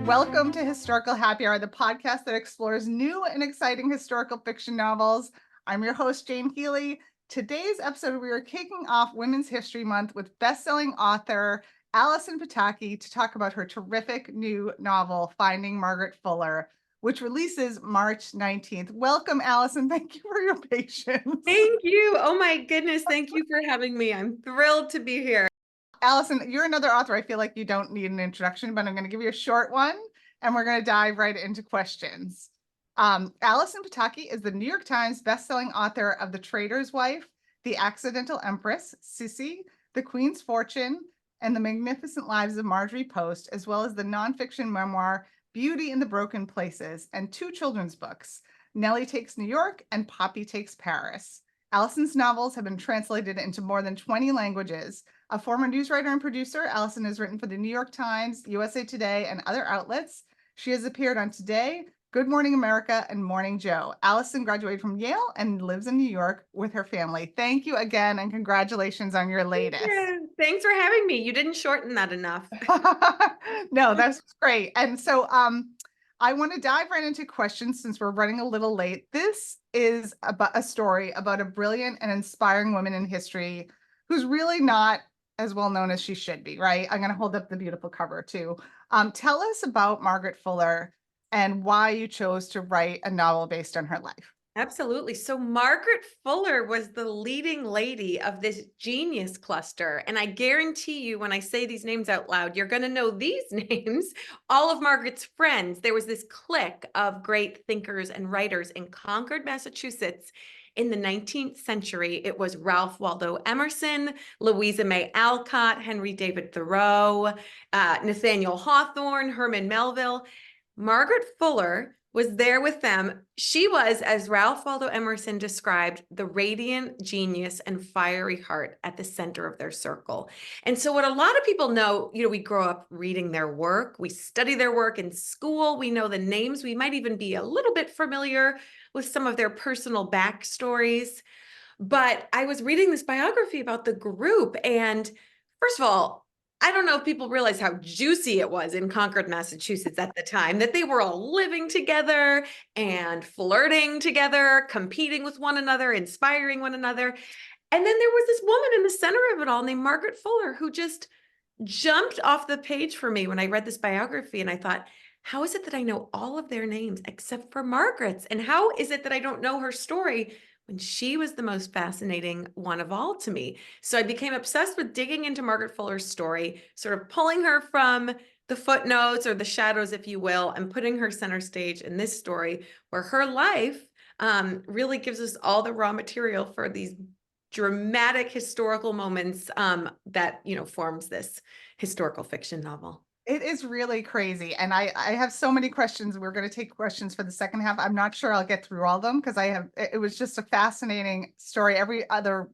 Welcome to Historical Happy Hour, the podcast that explores new and exciting historical fiction novels. I'm your host, Jane Healey. Today's episode, we are kicking off Women's History Month with best-selling author Allison Pataki to talk about her terrific new novel, Finding Margaret Fuller, which releases March 19th. Welcome, Allison. Thank you for your patience. Thank you. Oh my goodness. Thank you for having me. I'm thrilled to be here. Allison, you're another author. I feel like you don't need an introduction, but I'm going to give you a short one, and we're going to dive right into questions. Allison Pataki is the New York Times bestselling author of The Trader's Wife, The Accidental Empress, Sissy, The Queen's Fortune, and The Magnificent Lives of Marjorie Post, as well as the nonfiction memoir Beauty in the Broken Places, and two children's books, Nellie Takes New York and Poppy Takes Paris. Allison's novels have been translated into more than 20 languages. A former news writer and producer, Allison has written for the New York Times, USA Today, and other outlets. She has appeared on Today, Good Morning America, and Morning Joe. Allison graduated from Yale and lives in New York with her family. Thank you again, and congratulations on your latest. Thanks for having me. You didn't shorten that enough. No, that's great. And so I want to dive right into questions since we're running a little late. This is about a story about a brilliant and inspiring woman in history who's really not as well known as she should be, right? I'm going to hold up the beautiful cover too. Tell us about Margaret Fuller and why you chose to write a novel based on her life. Absolutely. So Margaret Fuller was the leading lady of this genius cluster. And I guarantee you, when I say these names out loud, you're going to know these names, all of Margaret's friends. There was this clique of great thinkers and writers in Concord, Massachusetts. In the 19th century, it was Ralph Waldo Emerson, Louisa May Alcott, Henry David Thoreau, Nathaniel Hawthorne, Herman Melville. Margaret Fuller was there with them. She was, as Ralph Waldo Emerson described, the radiant genius and fiery heart at the center of their circle. And so what a lot of people know, we grow up reading their work, we study their work in school, we know the names, we might even be a little bit familiar with some of their personal backstories. But I was reading this biography about the group, and first of all, I don't know if people realize how juicy it was in Concord, Massachusetts at the time, that they were all living together and flirting together, competing with one another, inspiring one another. And then there was this woman in the center of it all named Margaret Fuller, who just jumped off the page for me when I read this biography. And I thought, how is it that I know all of their names except for Margaret's? And how is it that I don't know her story when she was the most fascinating one of all to me? So I became obsessed with digging into Margaret Fuller's story, sort of pulling her from the footnotes or the shadows, if you will, and putting her center stage in this story where her life really gives us all the raw material for these dramatic historical moments that, forms this historical fiction novel. It is really crazy. And I have so many questions. We're going to take questions for the second half. I'm not sure I'll get through all of them because it was just a fascinating story. Every other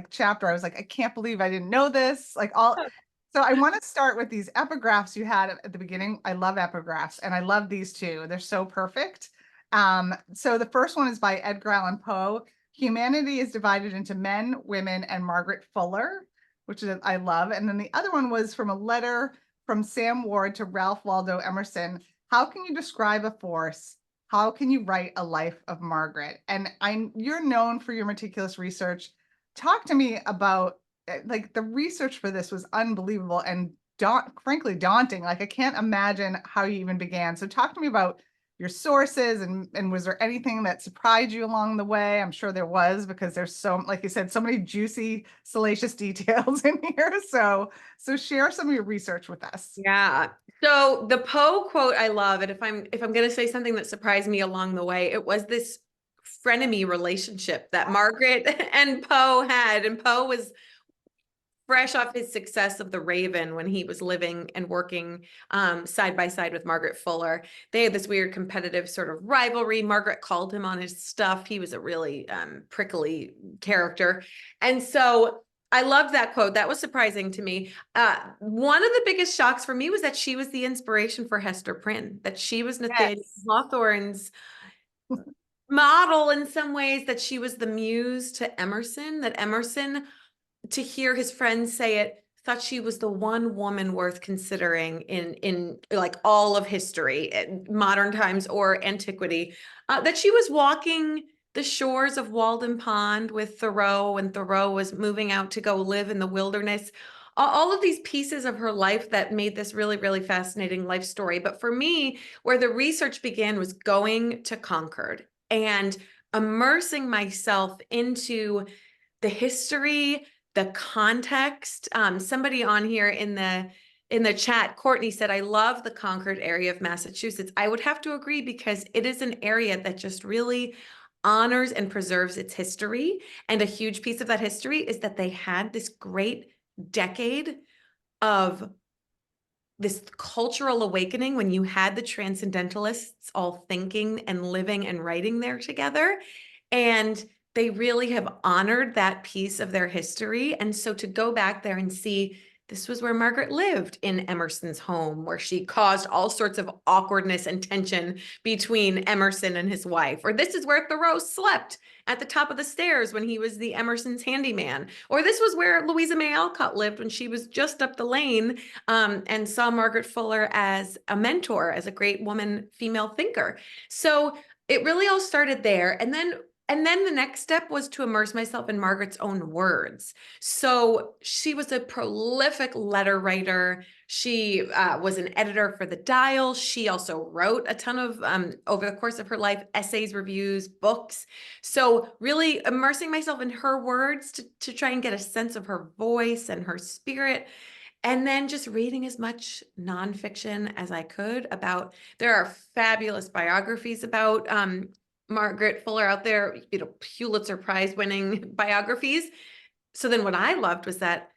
chapter, I was like, I can't believe I didn't know this. So I want to start with these epigraphs you had at the beginning. I love epigraphs and I love these two. They're so perfect. So the first one is by Edgar Allan Poe. Humanity is divided into men, women, and Margaret Fuller, which I love. And then the other one was from a letter from Sam Ward to Ralph Waldo Emerson. How can you describe a force? How can you write a life of Margaret? And you're known for your meticulous research. Talk to me about the research for this was unbelievable and frankly daunting. I can't imagine how you even began. So talk to me about your sources and was there anything that surprised you along the way? I'm sure there was because there's like you said, so many juicy, salacious details in here. So share some of your research with us. Yeah. So the Poe quote I love, and if I'm going to say something that surprised me along the way, it was this frenemy relationship that Margaret and Poe had. And Poe was fresh off his success of The Raven when he was living and working side by side with Margaret Fuller. They had this weird competitive sort of rivalry. Margaret called him on his stuff. He was a really prickly character. And so I loved that quote. That was surprising to me. One of the biggest shocks for me was that she was the inspiration for Hester Prynne, that she was Nathaniel Hawthorne's model in some ways, that she was the muse to Emerson, that Emerson, to hear his friends say it, thought she was the one woman worth considering in like all of history, modern times or antiquity, that she was walking the shores of Walden Pond with Thoreau, and Thoreau was moving out to go live in the wilderness. All of these pieces of her life that made this really, really fascinating life story. But for me, where the research began was going to Concord and immersing myself into the history, the context. Somebody on here in the chat, Courtney, said, I love the Concord area of Massachusetts. I would have to agree, because it is an area that just really honors and preserves its history. And a huge piece of that history is that they had this great decade of this cultural awakening when you had the transcendentalists all thinking and living and writing there together. And they really have honored that piece of their history. And so to go back there and see, this was where Margaret lived, in Emerson's home, where she caused all sorts of awkwardness and tension between Emerson and his wife. Or this is where Thoreau slept at the top of the stairs when he was the Emerson's handyman. Or this was where Louisa May Alcott lived when she was just up the lane, and saw Margaret Fuller as a mentor, as a great woman, female thinker. So it really all started there. And then the next step was to immerse myself in Margaret's own words. So she was a prolific letter writer. She was an editor for the Dial. She also wrote a ton of, over the course of her life, essays, reviews, books. So really immersing myself in her words to try and get a sense of her voice and her spirit. And then just reading as much nonfiction as I could about, there are fabulous biographies about Margaret Fuller out there, Pulitzer Prize winning biographies. So then what I loved was that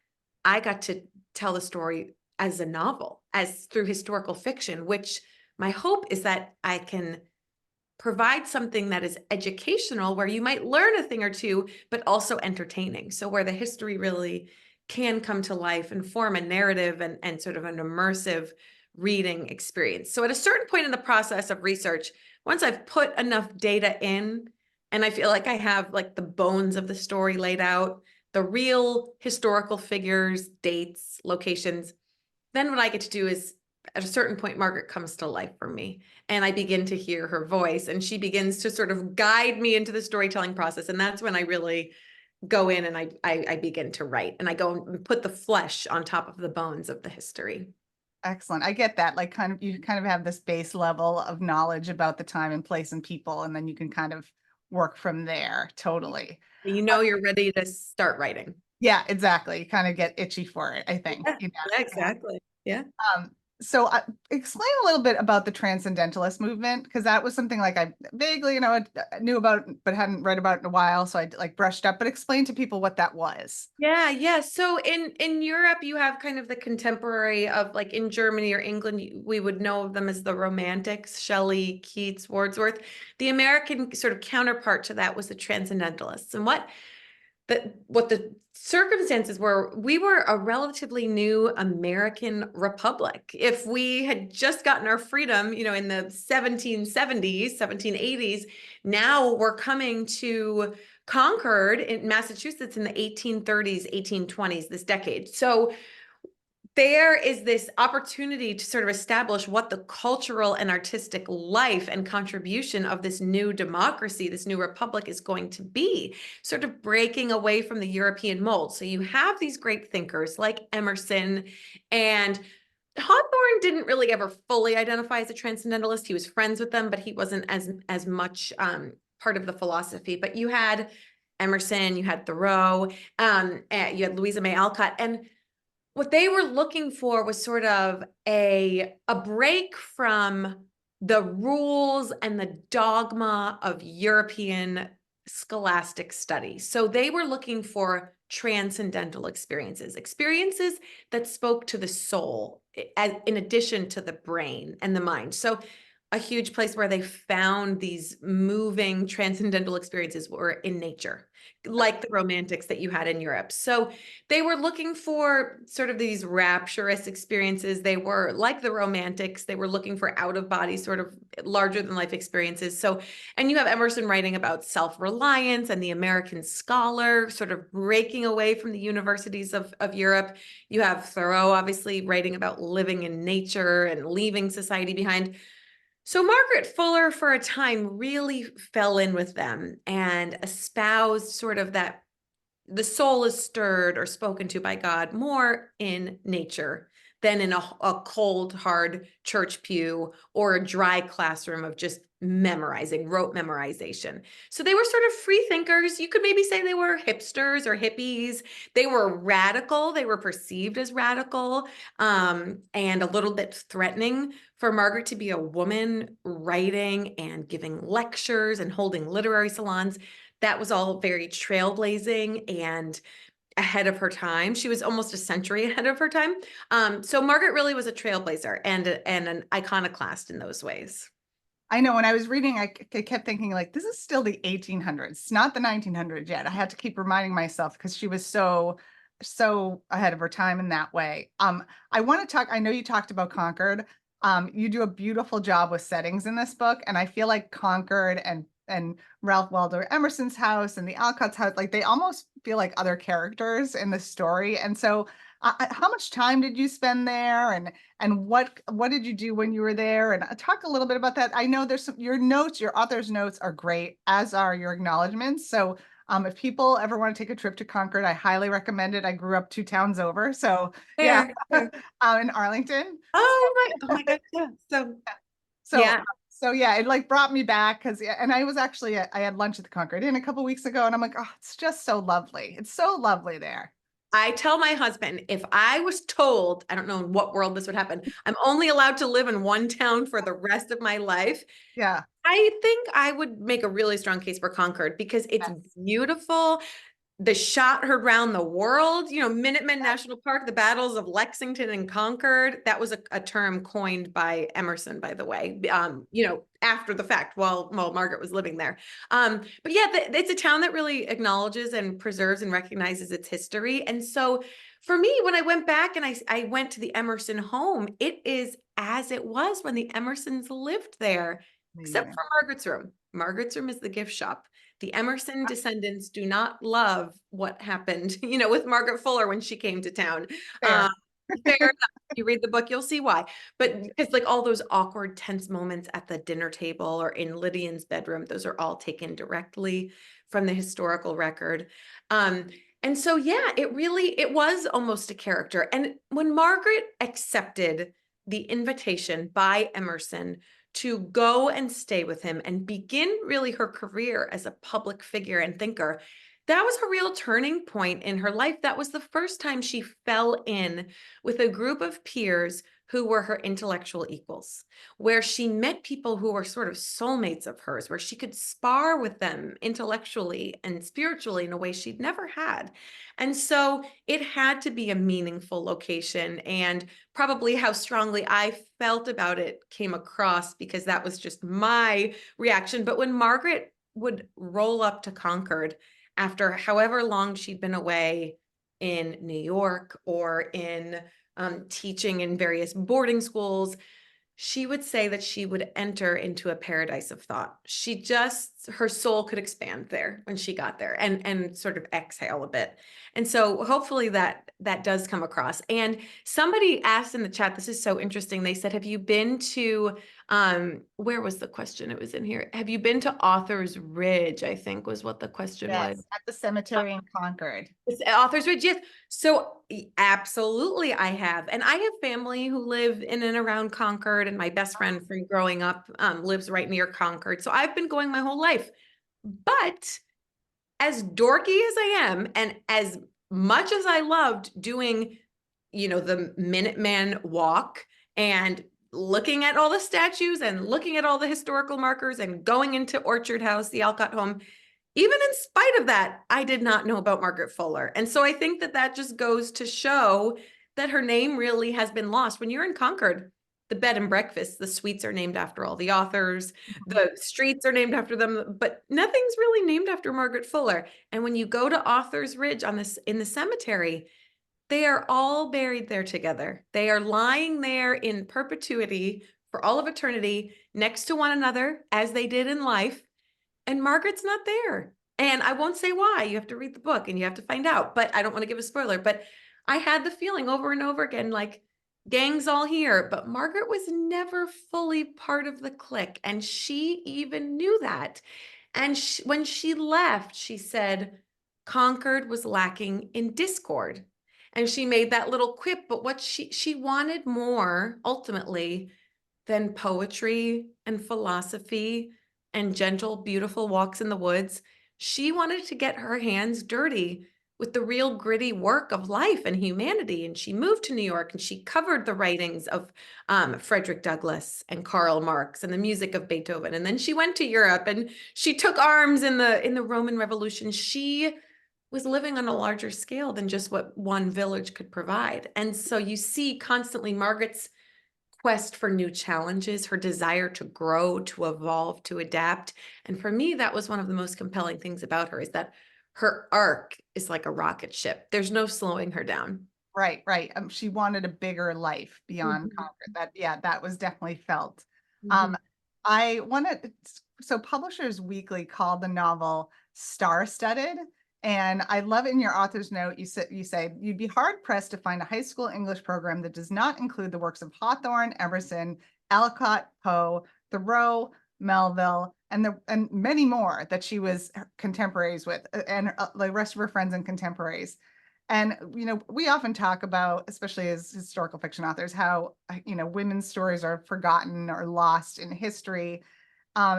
I got to tell the story as a novel, as through historical fiction, which my hope is that I can provide something that is educational, where you might learn a thing or two, but also entertaining. So where the history really can come to life and form a narrative and sort of an immersive reading experience. So at a certain point in the process of research, once I've put enough data in, and I feel like I have like the bones of the story laid out, the real historical figures, dates, locations, then what I get to do is, at a certain point, Margaret comes to life for me, and I begin to hear her voice, and she begins to sort of guide me into the storytelling process. And that's when I really go in and I begin to write, and I go and put the flesh on top of the bones of the history. Excellent. I get that. Like you kind of have this base level of knowledge about the time and place and people, and then you can kind of work from there. Totally. You're ready to start writing. Yeah, exactly. You kind of get itchy for it, I think. Yeah, yeah, exactly. Yeah. So explain a little bit about the transcendentalist movement, because that was something like I vaguely, knew about, but hadn't read about in a while. So I like brushed up, but explain to people what that was. Yeah. So in Europe, you have kind of the contemporary of, like, in Germany or England, we would know of them as the Romantics, Shelley, Keats, Wordsworth. The American sort of counterpart to that was the Transcendentalists. And what the circumstances were, we were a relatively new American republic. If we had just gotten our freedom, in the 1770s, 1780s, now we're coming to Concord in Massachusetts in the 1830s, 1820s, this decade. So there is this opportunity to sort of establish what the cultural and artistic life and contribution of this new democracy, this new republic, is going to be, sort of breaking away from the European mold. So you have these great thinkers like Emerson, and Hawthorne didn't really ever fully identify as a transcendentalist. He was friends with them, but he wasn't as much part of the philosophy. But you had Emerson, you had Thoreau, and you had Louisa May Alcott, and what they were looking for was sort of a break from the rules and the dogma of European scholastic study. So they were looking for transcendental experiences that spoke to the soul, in addition to the brain and the mind. So a huge place where they found these moving transcendental experiences were in nature. like the romantics that you had in Europe. So they were looking for sort of these rapturous experiences. They were like the romantics. They were looking for out of body, sort of larger than life experiences. So, and you have Emerson writing about self-reliance and the American scholar, sort of breaking away from the universities of Europe. You have Thoreau, obviously, writing about living in nature and leaving society behind. So Margaret Fuller, for a time, really fell in with them and espoused sort of that the soul is stirred or spoken to by God more in nature than in a cold, hard church pew or a dry classroom of just memorizing, rote memorization. So they were sort of free thinkers. You could maybe say they were hipsters or hippies. They were radical. They were perceived as radical, and a little bit threatening for Margaret to be a woman writing and giving lectures and holding literary salons. That was all very trailblazing and ahead of her time. She was almost a century ahead of her time. So Margaret really was a trailblazer and an iconoclast in those ways. I know when I was reading, I kept thinking like, this is still the 1800s, not the 1900s yet. I had to keep reminding myself because she was so ahead of her time in that way. I want to talk, I know you talked about Concord. You do a beautiful job with settings in this book. And I feel like Concord and Ralph Waldo Emerson's house and the Alcott's house, like they almost feel like other characters in the story. And so how much time did you spend there, and what did you do when you were there? And talk a little bit about that. I know there's your notes, your author's notes are great, as are your acknowledgments. So if people ever want to take a trip to Concord, I highly recommend it. I grew up 2 towns over, so yeah, Fair, fair. in Arlington. Oh my God, yeah. So So yeah, so yeah, it like brought me back because and I was actually I had lunch at the Concord Inn a couple weeks ago, and I'm like, oh, it's just so lovely. It's so lovely there. I tell my husband, if I was told, I don't know in what world this would happen, I'm only allowed to live in one town for the rest of my life, Yeah. I think I would make a really strong case for Concord because it's Yes. beautiful. The shot heard round the world, Minutemen National Park, the battles of Lexington and Concord. That was a term coined by Emerson, by the way, after the fact while Margaret was living there. But yeah, it's a town that really acknowledges and preserves and recognizes its history. And so for me, when I went back and I went to the Emerson home, it is as it was when the Emersons lived there, except Amazing. for Margaret's room. Margaret's room is the gift shop. The Emerson descendants do not love what happened, with Margaret Fuller when she came to town. Fair. Fair enough. You read the book, you'll see why. But because like all those awkward, tense moments at the dinner table or in Lydian's bedroom, those are all taken directly from the historical record. And so, yeah, it was almost a character. And when Margaret accepted the invitation by Emerson to go and stay with him and begin really her career as a public figure and thinker, that was a real turning point in her life. That was the first time she fell in with a group of peers who were her intellectual equals, where she met people who were sort of soulmates of hers, where she could spar with them intellectually and spiritually in a way she'd never had. And so it had to be a meaningful location, and probably how strongly I felt about it came across because that was just my reaction. But when Margaret would roll up to Concord after however long she'd been away in New York or in teaching in various boarding schools, she would say that she would enter into a paradise of thought. Her soul could expand there when she got there and sort of exhale a bit. And so hopefully that does come across. And somebody asked in the chat, this is so interesting. They said, have you been to, where was the question? It was in here. Have you been to Author's Ridge, I think was what the question was. Yes, at the cemetery in Concord. It's Author's Ridge, yes. So absolutely I have. And I have family who live in and around Concord, and my best friend from growing up lives right near Concord. So I've been going my whole life. But as dorky as I am, and as much as I loved doing, the Minuteman walk and looking at all the statues and looking at all the historical markers and going into Orchard House, the Alcott home, even in spite of that, I did not know about Margaret Fuller. And so I think that just goes to show that her name really has been lost. When you're in Concord, the bed and breakfast, the suites are named after all the authors, the streets are named after them, but nothing's really named after Margaret Fuller. And when you go to Author's Ridge on this in the cemetery, they are all buried there together. They are lying there in perpetuity for all of eternity next to one another as they did in life. And Margaret's not there. And I won't say why. You have to read the book and you have to find out, but I don't want to give a spoiler. But I had the feeling over and over again, like, gang's all here, but Margaret was never fully part of the clique. And she even knew that. And when she left, she said, Concord was lacking in discord. And she made that little quip, but what she wanted more ultimately than poetry and philosophy and gentle, beautiful walks in the woods. She wanted to get her hands dirty with the real gritty work of life and humanity. And she moved to New York and she covered the writings of Frederick Douglass and Karl Marx and the music of Beethoven. And then she went to Europe and she took arms in the Roman Revolution. She was living on a larger scale than just what one village could provide. And so you see constantly Margaret's quest for new challenges, her desire to grow, to evolve, to adapt. And for me, that was one of the most compelling things about her, is that her arc is like a rocket ship. There's no slowing her down. Right, right. She wanted a bigger life beyond Mhm. Concord. That, yeah, that was definitely felt. Mhm. Um, I wanted, so Publishers Weekly called the novel star-studded, and I love in your author's note, you say you'd be hard pressed to find a high school English program that does not include the works of Hawthorne, Emerson, Alcott, Poe, Thoreau, Melville, and many more that she was contemporaries with, and the rest of her friends and contemporaries. And, we often talk about, especially as historical fiction authors, how, women's stories are forgotten or lost in history.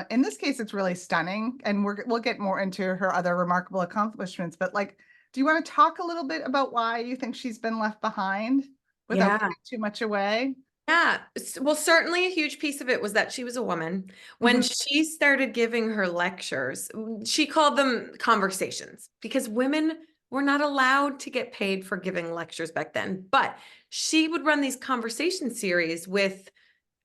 In this case, it's really stunning. And we'll get more into her other remarkable accomplishments. But do you want to talk a little bit about why you think she's been left behind without Yeah. giving too much away? Yeah. Well, certainly a huge piece of it was that she was a woman. When Mhm. she started giving her lectures, she called them conversations because women were not allowed to get paid for giving lectures back then. But she would run these conversation series with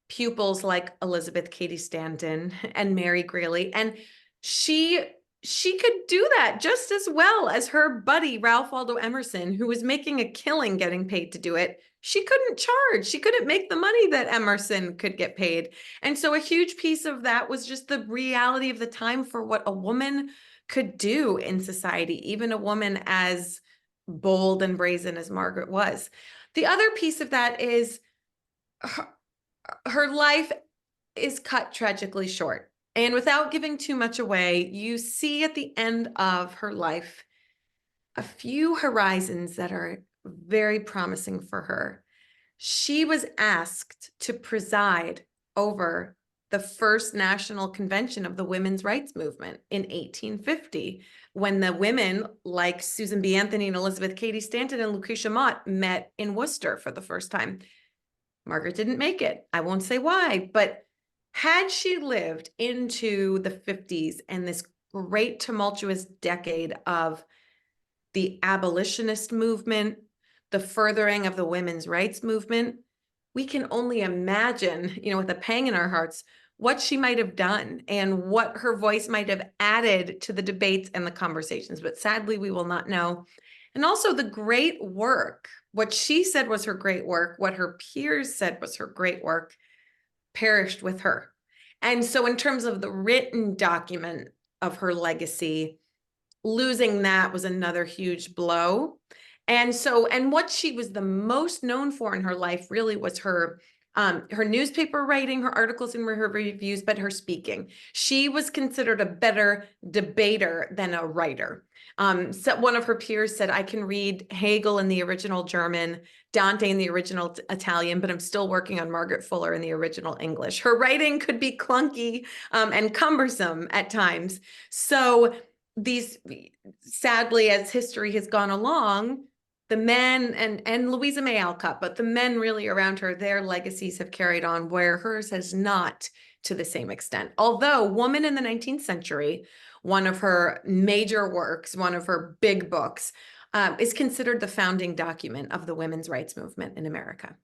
pupils like Elizabeth Cady Stanton and Mary Greeley. And she she could do that just as well as her buddy Ralph Waldo Emerson, who was making a killing getting paid to do it. She couldn't charge. She couldn't make the money that Emerson could get paid. And so a huge piece of that was just the reality of the time for what a woman could do in society, even a woman as bold and brazen as Margaret was. The other piece of that is her life is cut tragically short. And without giving too much away, you see at the end of her life a few horizons that are very promising for her. She was asked to preside over the first national convention of the women's rights movement in 1850, when the women like Susan B. Anthony and Elizabeth Cady Stanton and Lucretia Mott met in Worcester for the first time. Margaret didn't make it. I won't say why, but had she lived into the 50s and this great tumultuous decade of the abolitionist movement, the furthering of the women's rights movement, we can only imagine, with a pang in our hearts, what she might have done and what her voice might have added to the debates and the conversations. But sadly, we will not know. And also the great work, what she said was her great work, what her peers said was her great work, perished with her. And so in terms of the written document of her legacy, losing that was another huge blow. And what she was the most known for in her life really was her newspaper writing, her articles and her reviews, but her speaking. She was considered a better debater than a writer. So one of her peers said, I can read Hegel in the original German, Dante in the original Italian, but I'm still working on Margaret Fuller in the original English. Her writing could be clunky and cumbersome at times. So these, sadly, as history has gone along, the men and Louisa May Alcott, but the men really around her, their legacies have carried on where hers has not to the same extent. Although Woman in the 19th Century, one of her major works, one of her big books, is considered the founding document of the women's rights movement in America.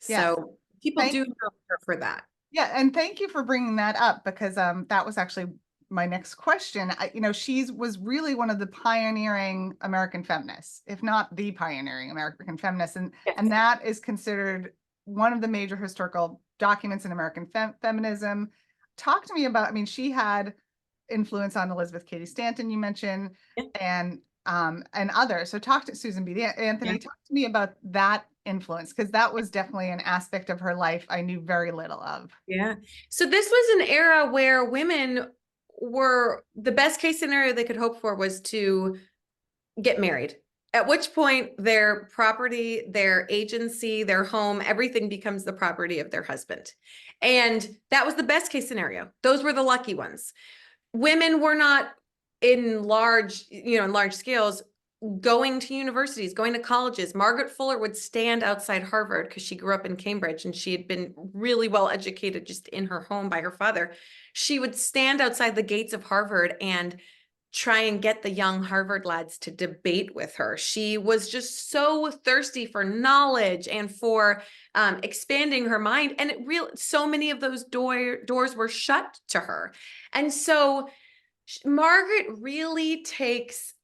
Yes. So People Thank do know her for that. Yeah, and thank you for bringing that up because that was actually my next question. She was really one of the pioneering American feminists, if not the pioneering American feminist, and Yes. that is considered one of the major historical documents in American feminism. Talk to me about, I mean, she had influence on Elizabeth Cady Stanton, you mentioned, Yeah. and others. So talk to Susan B. Yeah. Anthony, talk to me about that influence, because that was definitely an aspect of her life I knew very little of. Yeah. So this was an era where women were the best case scenario they could hope for was to get married. At which point their property, their agency, their home, everything becomes the property of their husband. And that was the best case scenario. Those were the lucky ones. Women were not in large scales going to universities, going to colleges. Margaret Fuller would stand outside Harvard because she grew up in Cambridge and she had been really well educated just in her home by her father. She would stand outside the gates of Harvard and try and get the young Harvard lads to debate with her. She was just so thirsty for knowledge and for expanding her mind. And so many of those doors were shut to her. And so Margaret really takes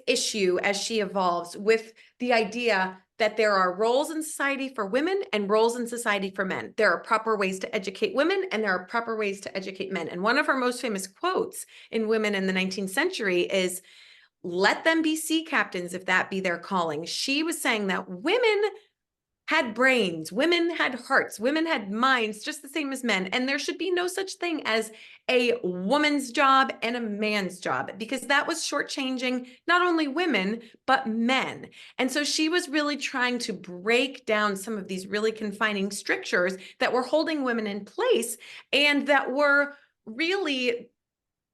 issue as she evolves with the idea that there are roles in society for women and roles in society for men. There are proper ways to educate women and there are proper ways to educate men. And one of her most famous quotes in Women in the 19th Century is, "Let them be sea captains if that be their calling." She was saying that women had brains, women had hearts, women had minds just the same as men. And there should be no such thing as a woman's job and a man's job, because that was shortchanging not only women, but men. And so she was really trying to break down some of these really confining strictures that were holding women in place and that were really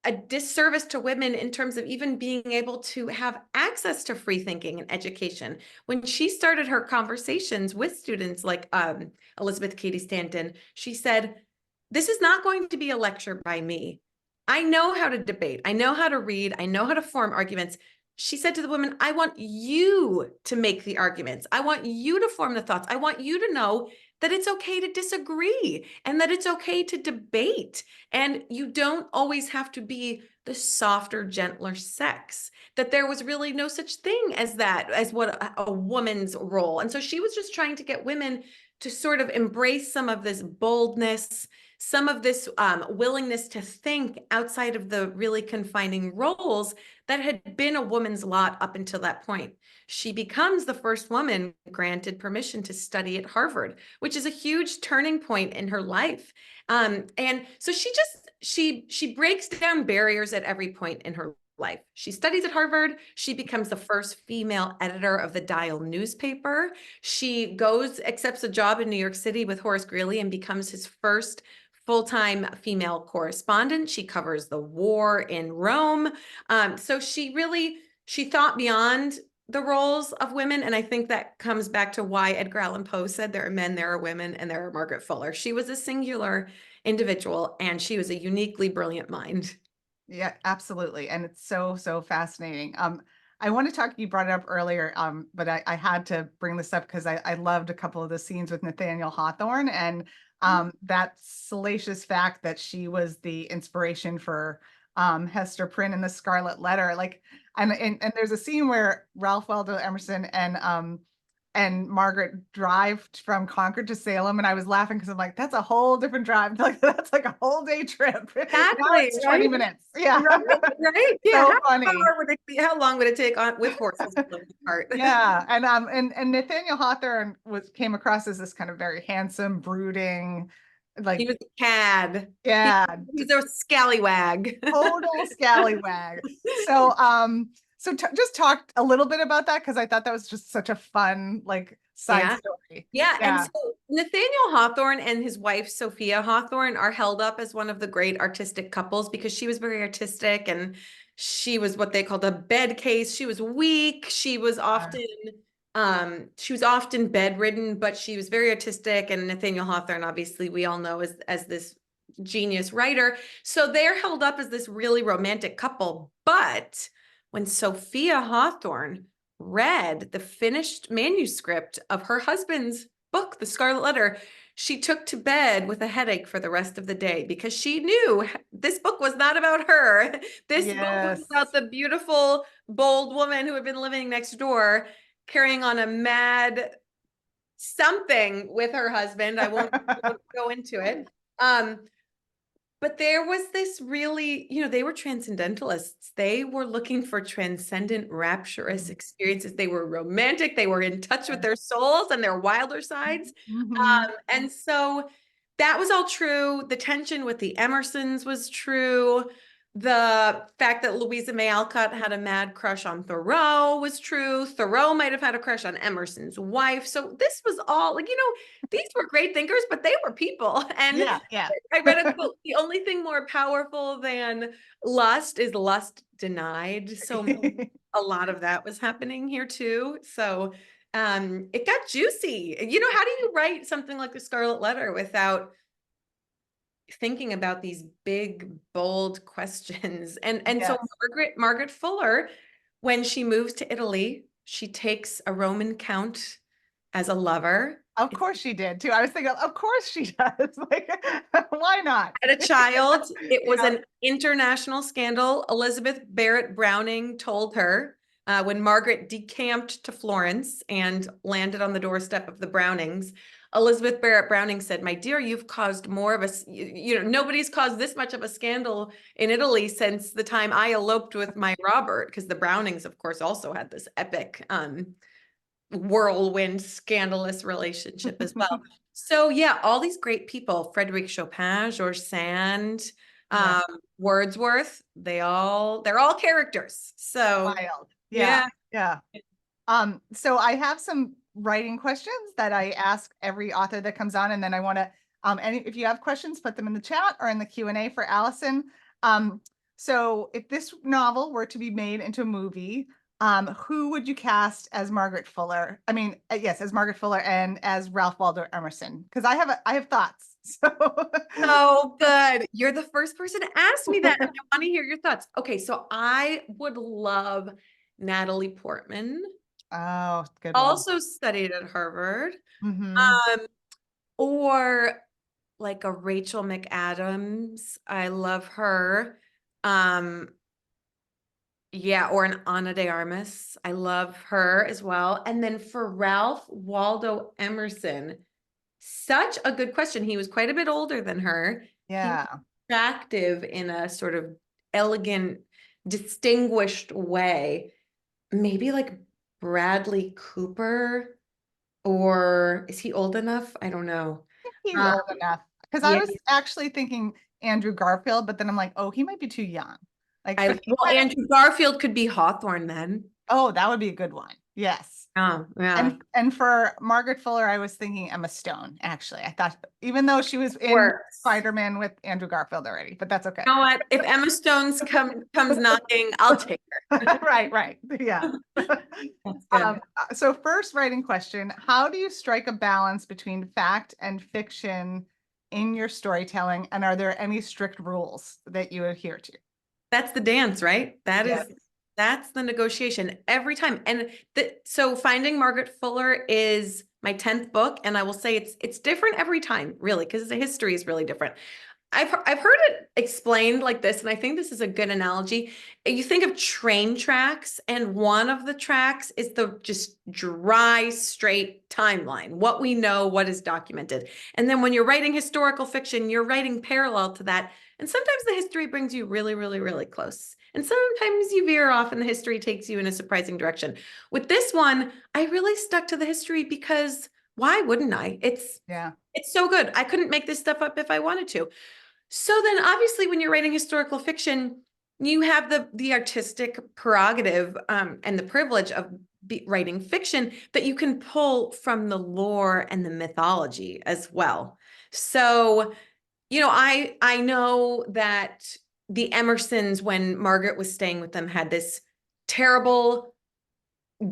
a disservice to women in terms of even being able to have access to free thinking and education. When she started her conversations with students like Elizabeth Cady Stanton, she said, "This is not going to be a lecture by me. I know how to debate. I know how to read. I know how to form arguments." She said to the women, "I want you to make the arguments. I want you to form the thoughts. I want you to know that it's okay to disagree and that it's okay to debate. And you don't always have to be the softer, gentler sex, that there was really no such thing as that, as what a woman's role." And so she was just trying to get women to sort of embrace some of this boldness, some of this willingness to think outside of the really confining roles that had been a woman's lot up until that point. She becomes the first woman granted permission to study at Harvard, which is a huge turning point in her life. And so she breaks down barriers at every point in her life. She studies at Harvard. She becomes the first female editor of the Dial newspaper. She accepts a job in New York City with Horace Greeley and becomes his first full-time female correspondent. She covers the war in Rome. So she thought beyond the roles of women. And I think that comes back to why Edgar Allan Poe said there are men, there are women, and there are Margaret Fuller. She was a singular individual and she was a uniquely brilliant mind. Yeah, absolutely. And it's so, so fascinating. I want to talk, you brought it up earlier, but I had to bring this up because I loved a couple of the scenes with Nathaniel Hawthorne and that salacious fact that she was the inspiration for Hester Prynne in the Scarlet Letter. Like, and there's a scene where Ralph Waldo Emerson and Margaret drive from Concord to Salem, and I was laughing because I'm like, that's a whole different drive. Like that's like a whole day trip. Now Exactly, it's 20 right? minutes. Yeah. Right. Yeah. So funny. How long would it take on with horses to lift the cart? Yeah. And Nathaniel Hawthorne came across as this kind of very handsome, brooding, He like, was a cad. yeah, He was a scallywag. total scallywag. Just talk a little bit about that because I thought that was just such a fun like side Yeah. story. Yeah. And Yeah. so Nathaniel Hawthorne and his wife, Sophia Hawthorne, are held up as one of the great artistic couples because she was very artistic and she was what they called a bed case. She was weak. She was often bedridden, but she was very artistic. And Nathaniel Hawthorne, obviously, we all know as this genius writer. So they're held up as this really romantic couple. But when Sophia Hawthorne read the finished manuscript of her husband's book, The Scarlet Letter, she took to bed with a headache for the rest of the day because she knew this book was not about her. This book was Yes. about the beautiful, bold woman who had been living next door, carrying on a mad something with her husband. I won't go into it. But there was this really, they were transcendentalists. They were looking for transcendent, rapturous experiences. They were romantic. They were in touch with their souls and their wilder sides. Mhm. And so that was all true. The tension with the Emersons was true. The fact that Louisa May Alcott had a mad crush on Thoreau was true. Thoreau might have had a crush on Emerson's wife. So this was all like, these were great thinkers, but they were people. And Yeah, yeah. I read a quote, the only thing more powerful than lust is lust denied. So a lot of that was happening here too. So it got juicy. How do you write something like The Scarlet Letter without thinking about these big, bold questions? And so Yes. Margaret Fuller, when she moves to Italy, she takes a Roman count as a lover. Of course she did too. I was thinking, of course she does. Like, why not? Had a child. It was Yeah. an international scandal. Elizabeth Barrett Browning told her when Margaret decamped to Florence and landed on the doorstep of the Brownings. Elizabeth Barrett Browning said, "My dear, you've caused more of a, nobody's caused this much of a scandal in Italy since the time I eloped with my Robert," because the Brownings, of course, also had this epic whirlwind, scandalous relationship as well. So yeah, all these great people, Frederic Chopin, Georges Sand, Yeah. Wordsworth, they're all characters. So Wild. Yeah. yeah. Yeah. So I have some writing questions that I ask every author that comes on, and then I want to, and if you have questions, put them in the chat or in the Q&A for Allison. So if this novel were to be made into a movie, who would you cast as Margaret Fuller? I mean, yes, as Margaret Fuller and as Ralph Waldo Emerson, because I have thoughts. So So good. You're the first person to ask me that, and I want to hear your thoughts. Okay, so I would love Natalie Portman. oh, good one. Also studied at Harvard. Hmm. Um, or like a Rachel McAdams. I love her. Um, yeah, or an Ana de Armas. I love her as well. And then for Ralph Waldo Emerson, such a good question. He was quite a bit older than her. He was Yeah. attractive in a sort of elegant, distinguished way. Maybe like Bradley Cooper, or is he old enough? I don't know. He's Uh, old enough. Because I yeah, was actually thinking Andrew Garfield, but then I'm like, oh, he might be too young. Like, but he well, kind of, Andrew Garfield could be Hawthorne then. oh, that would be a good one. Yes. Oh, yeah. And for Margaret Fuller, I was thinking Emma Stone, actually. I thought, even though she was in Works. Spider-Man with Andrew Garfield already, but that's okay. You know what? If Emma Stone's comes knocking, I'll take Right, right. Yeah. her. That's good. So first writing question, how do you strike a balance between fact and fiction in your storytelling? And are there any strict rules that you adhere to? That's the dance, right? Yes. That's the negotiation every time. And so Finding Margaret Fuller is my 10th book, and I will say it's different every time, really, because the history is really different. I've heard it explained like this, and I think this is a good analogy. You think of train tracks, and one of the tracks is the just dry, straight timeline, what we know, what is documented. And then when you're writing historical fiction, you're writing parallel to that. And sometimes the history brings you really, really, really close. And sometimes you veer off and the history takes you in a surprising direction. With this one, I really stuck to the history because why wouldn't I? Yeah. It's so good. I couldn't make this stuff up if I wanted to. So then obviously when you're writing historical fiction, you have the artistic prerogative and the privilege of writing fiction that you can pull from the lore and the mythology as well. So, I know that the Emersons, when Margaret was staying with them, had this terrible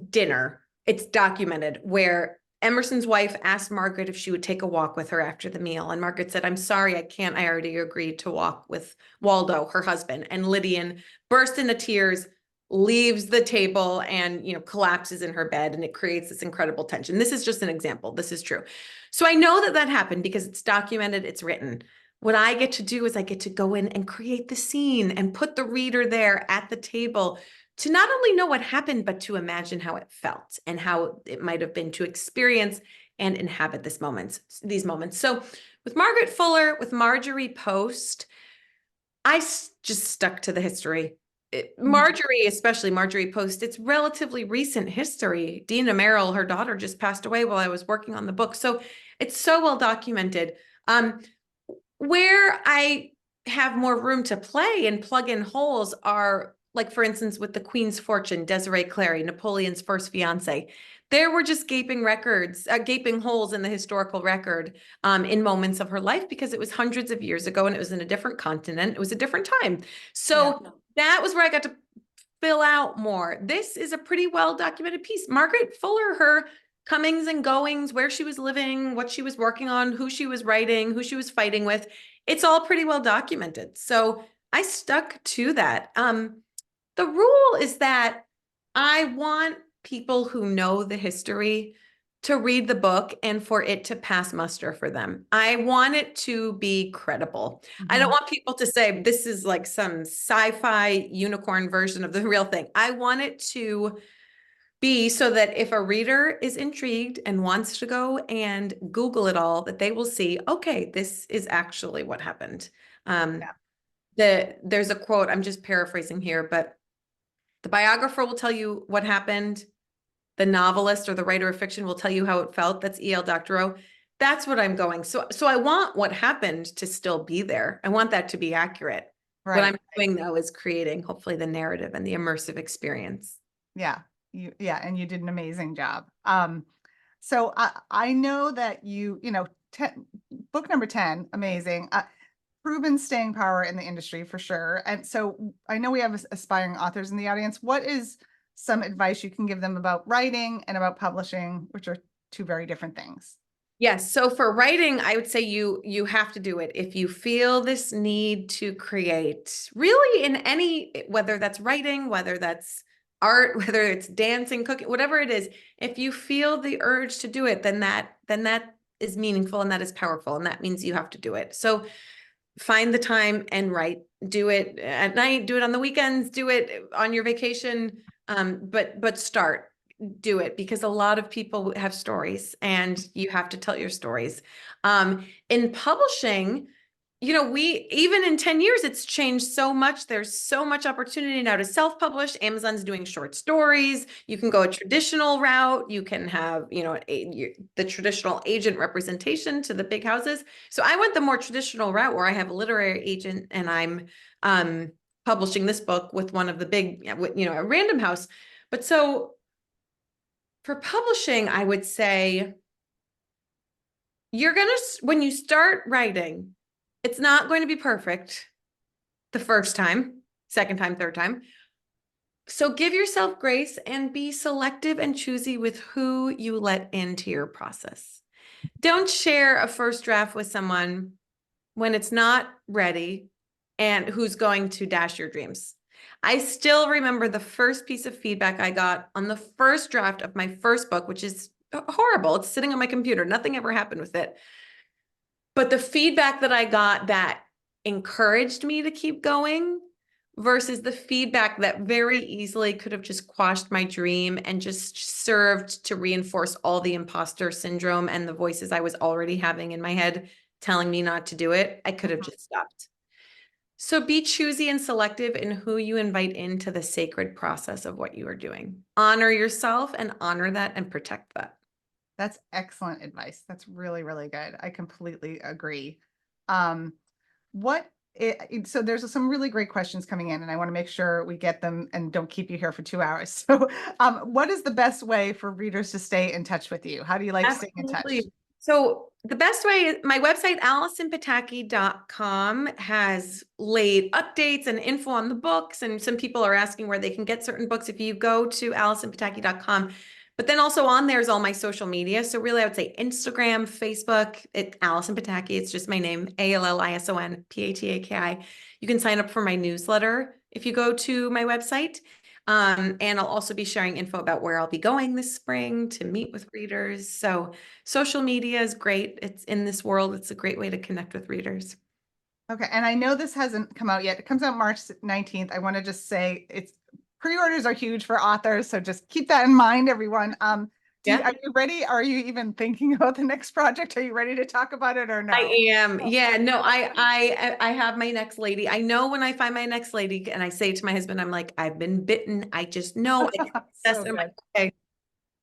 dinner. It's documented where Emerson's wife asked Margaret if she would take a walk with her after the meal. And Margaret said, "I'm sorry, I can't. I already agreed to walk with Waldo, her husband." And Lydian burst into tears, leaves the table and, collapses in her bed, and it creates this incredible tension. This is just an example. This is true. So I know that happened because it's documented, it's written. What I get to do is I get to go in and create the scene and put the reader there at the table to not only know what happened, but to imagine how it felt and how it might have been to experience and inhabit these moments. So with Margaret Fuller, with Marjorie Post, I just stuck to the history. Marjorie, especially Marjorie Post, it's relatively recent history. Dina Merrill, her daughter, just passed away while I was working on the book. So it's so well documented. Where I have more room to play and plug in holes are, like, for instance, with the Queen's Fortune, Desiree Clary, Napoleon's first fiance. There were just gaping holes in the historical record in moments of her life, because it was hundreds of years ago and it was in a different continent. It was a different time. So that was where I got to fill out more. This is a pretty well documented piece. Margaret Fuller, her comings and goings, where she was living, what she was working on, who she was writing, who she was fighting with. It's all pretty well documented. So I stuck to that. The rule is that I want people who know the history to read the book and for it to pass muster for them. I want it to be credible. I don't want people to say this is like some sci-fi unicorn version of the real thing. I want it to be so that if a reader is intrigued and wants to go and Google it all, that they will see, okay, this is actually what happened. There's a quote, I'm just paraphrasing here, but the biographer will tell you what happened. The novelist or the writer of fiction will tell you how it felt. That's E.L. Doctorow. That's what I'm going. So I want what happened to still be there. I want that to be accurate. Right. What I'm doing, though, is creating hopefully the narrative and the immersive experience. Yeah. And you did an amazing job. So I know that book number 10, amazing. Proven staying power in the industry for sure. And so I know we have aspiring authors in the audience. What is some advice you can give them about writing and about publishing, which are two very different things? Yes. So for writing, I would say you have to do it. If you feel this need to create, really in any, whether that's writing, whether that's art, whether it's dancing, cooking, whatever it is, if you feel the urge to do it, then that is meaningful and that is powerful. And that means you have to do it. So find the time and write. Do it at night, do it on the weekends, do it on your vacation. But start. Do it, because a lot of people have stories and you have to tell your stories. In publishing, even in 10 years, it's changed so much. There's so much opportunity now to self-publish. Amazon's doing short stories. You can go a traditional route. You can have, the traditional agent representation to the big houses. So I went the more traditional route where I have a literary agent and I'm publishing this book with one of the big, a Random House. But so for publishing, I would say when you start writing, it's not going to be perfect the first time, second time, third time. So give yourself grace and be selective and choosy with who you let into your process. Don't share a first draft with someone when it's not ready and who's going to dash your dreams. I still remember the first piece of feedback I got on the first draft of my first book, which is horrible. It's sitting on my computer. Nothing ever happened with it. But the feedback that I got that encouraged me to keep going versus the feedback that very easily could have just quashed my dream and just served to reinforce all the imposter syndrome and the voices I was already having in my head telling me not to do it, I could have just stopped. So be choosy and selective in who you invite into the sacred process of what you are doing. Honor yourself and honor that and protect that. That's excellent advice. That's really, really good. I completely agree. So there's some really great questions coming in and I want to make sure we get them and don't keep you here for 2 hours. So what is the best way for readers to stay in touch with you? How do you like staying in touch? So the best way, my website, AllisonPataki.com, has laid updates and info on the books. And some people are asking where they can get certain books. If you go to AllisonPataki.com, but then also on there is all my social media. So really, I would say Instagram, Facebook, Allison Pataki. It's just my name, ALLISON PATAKI. You can sign up for my newsletter if you go to my website. And I'll also be sharing info about where I'll be going this spring to meet with readers. So social media is great. It's in this world. It's a great way to connect with readers. Okay, and I know this hasn't come out yet. It comes out March 19th. I want to just say it's pre-orders are huge for authors, so just keep that in mind, everyone. Yeah. Are you ready? Are you even thinking about the next project? Are you ready to talk about it or no? I am. Yeah, no, I have my next lady. I know when I find my next lady and I say to my husband, I'm like, I've been bitten. I just know. So I'm like, good. okay,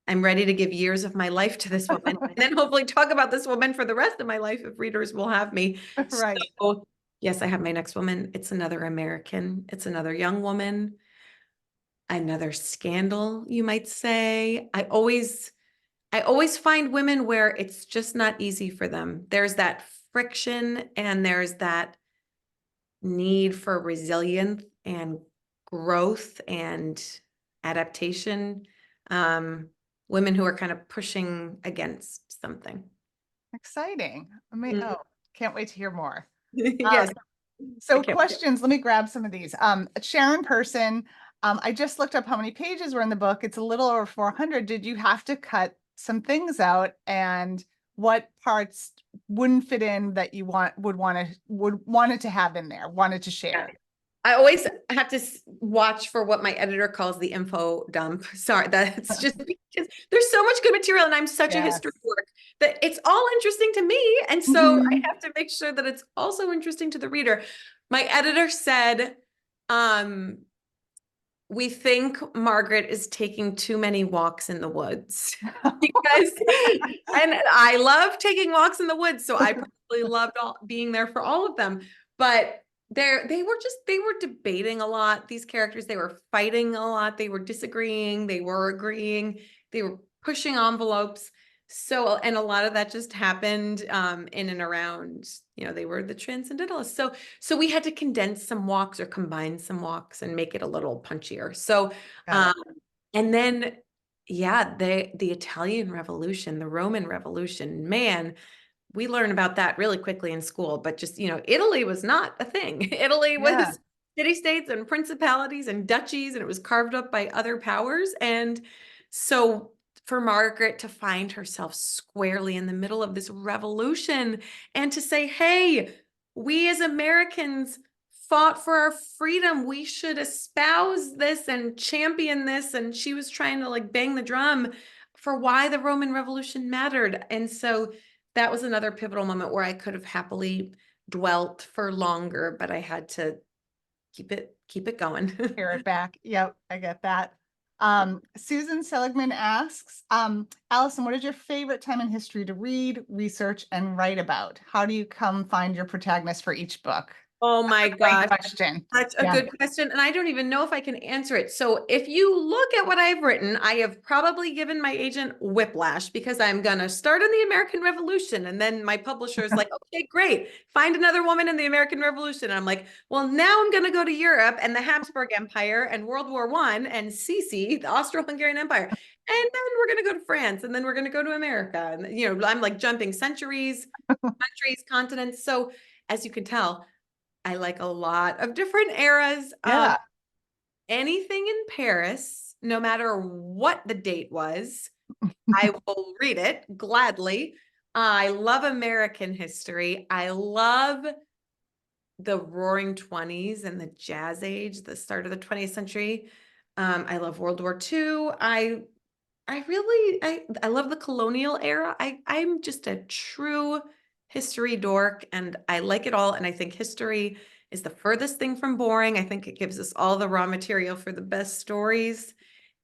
I'm ready to give years of my life to this woman and then hopefully talk about this woman for the rest of my life if readers will have me. Right. So yes, I have my next woman. It's another American. It's another young woman, another scandal, you might say. I always find women where it's just not easy for them. There's that friction and there's that need for resilience and growth and adaptation. Women who are kind of pushing against something. Exciting. Mm. Can't wait to hear more. Yes, I So can't wait. questions, let me grab some of these. Sharon Person, I just looked up how many pages were in the book. It's a little over 400. Did you have to cut some things out, and what parts wouldn't fit in that you wanted to have in there, wanted to share? I always have to watch for what my editor calls the info dump. Sorry, that's just because there's so much good material and I'm such a Yes. history dork that it's all interesting to me. And so I Mhm. have to make sure that it's also interesting to the reader. My editor said, we think Margaret is taking too many walks in the woods because, and I love taking walks in the woods. So I probably loved being there for all of them, but they were debating a lot. These characters, they were fighting a lot. They were disagreeing. They were agreeing. They were pushing envelopes. So, and a lot of that just happened in and around, they were the transcendentalists. So we had to condense some walks or combine some walks and make it a little punchier. So, Got it. and then, yeah, the Italian Revolution, the Roman Revolution, man, we learn about that really quickly in school, but just, Italy was not a thing. Italy Yeah. was city-states and principalities and duchies, and it was carved up by other powers. And so for Margaret to find herself squarely in the middle of this revolution and to say, hey, we as Americans fought for our freedom. We should espouse this and champion this. And she was trying to like bang the drum for why the Roman Revolution mattered. And so that was another pivotal moment where I could have happily dwelt for longer, but I had to keep it going. Hear it back. Yep, I get that. Susan Seligman asks, Allison, what is your favorite time in history to read, research, and write about? How do you come find your protagonist for each book? Oh my Great gosh. question. Such a Yeah. good question. And I don't even know if I can answer it. So if you look at what I've written, I have probably given my agent whiplash because I'm going to start in the American Revolution. And then my publisher is like, okay, great. Find another woman in the American Revolution. And I'm like, well, now I'm going to go to Europe and the Habsburg Empire and World War I and Sisi, the Austro-Hungarian Empire. And then we're going to go to France and then we're going to go to America. And, I'm like jumping centuries, countries, continents. So as you can tell, I like a lot of different eras. Yeah. Anything in Paris, no matter what the date was, I will read it gladly. I love American history. I love the Roaring 20s and the Jazz Age, the start of the 20th century. I love World War II. I love the colonial era. I'm just a true history dork and I like it all. And I think history is the furthest thing from boring. I think it gives us all the raw material for the best stories.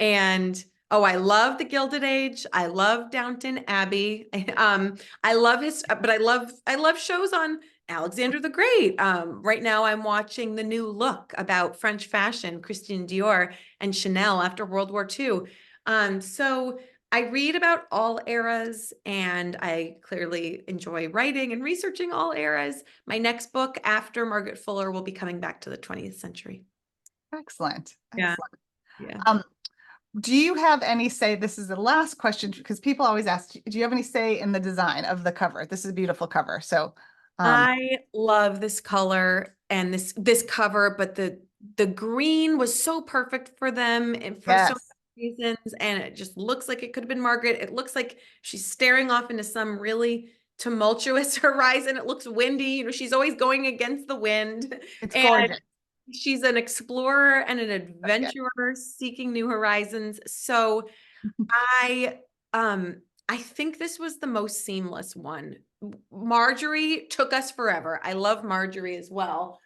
And oh, I love the Gilded Age. I love Downton Abbey. I love but I love shows on Alexander the Great. Right now I'm watching The New Look about French fashion, Christian Dior and Chanel after World War II. So I read about all eras and I clearly enjoy writing and researching all eras. My next book after Margaret Fuller will be coming back to the 20th century. Excellent. Yeah. Excellent. Yeah. Do you have any say, this is the last question, because people always ask, do you have any say in the design of the cover? This is a beautiful cover. So, I love this color and this cover, but the green was so perfect for them and for so Yes, many reasons. And it just looks like it could have been Margaret. It looks like she's staring off into some really tumultuous horizon. It looks windy. You know, she's always going against the wind. it's And gorgeous. she's an explorer and an That's good. adventurer seeking new horizons. So I I think this was the most seamless one. Marjorie took us forever. I love Marjorie as well.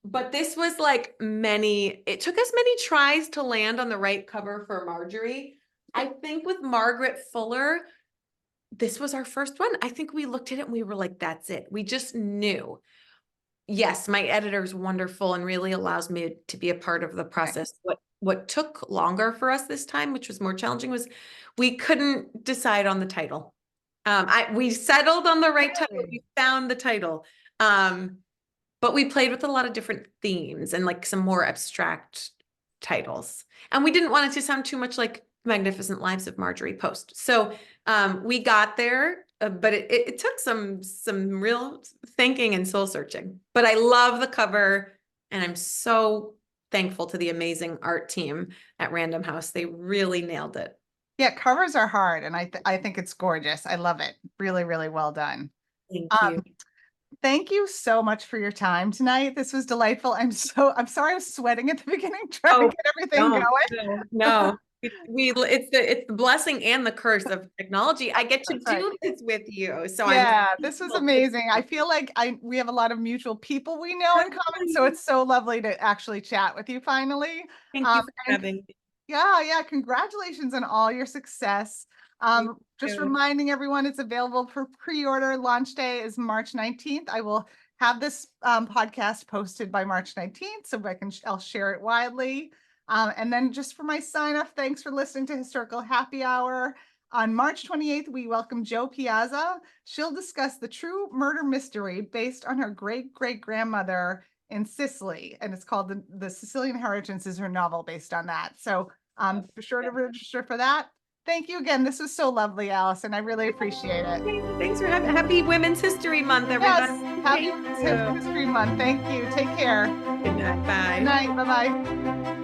But this was like it took us many tries to land on the right cover for Marjorie. I think with Margaret Fuller, this was our first one. I think we looked at it and we were like, that's it. We just knew. Yes, my editor is wonderful and really allows me to be a part of the Okay. process. What took longer for us this time, which was more challenging, was we couldn't decide on the title. We settled on the right title. Really? We found the title. But we played with a lot of different themes and like some more abstract titles. And we didn't want it to sound too much like Magnificent Lives of Marjorie Post. So we got there, but it took some real thinking and soul searching. But I love the cover, and I'm so thankful to the amazing art team at Random House. They really nailed it. Yeah, covers are hard, and I think it's gorgeous. I love it. Really, really well done. Thank you. Um, Thank you so much for your time tonight. This was delightful. I'm sorry I was sweating at the beginning trying to Oh, get everything no, going. no. It's the blessing and the curse of technology. I get to That's right. do this with you, so I'm Yeah, this was thankful to amazing. I feel like we have a lot of mutual people we know in common, so it's so lovely to actually chat with you finally. Thank you for And having me. yeah, congratulations on all your success. You Just too. reminding everyone it's available for pre-order. Launch day is March 19th. I will have this podcast posted by March 19th, so I'll share it widely. And then just for my sign off, thanks for listening to Historical Happy Hour. On March 28th, we welcome Jo Piazza. She'll discuss the true murder mystery based on her great-great-grandmother in Sicily, and it's called the Sicilian Inheritance is her novel based on that. So be sure to register for that. Thank you again. This was so lovely, Allison. I really appreciate it. Thanks for having Happy Women's History Month, everybody. Yes, happy Thank you. History Month. Thank you. Take care. Good night. Good Bye. night. Bye-bye.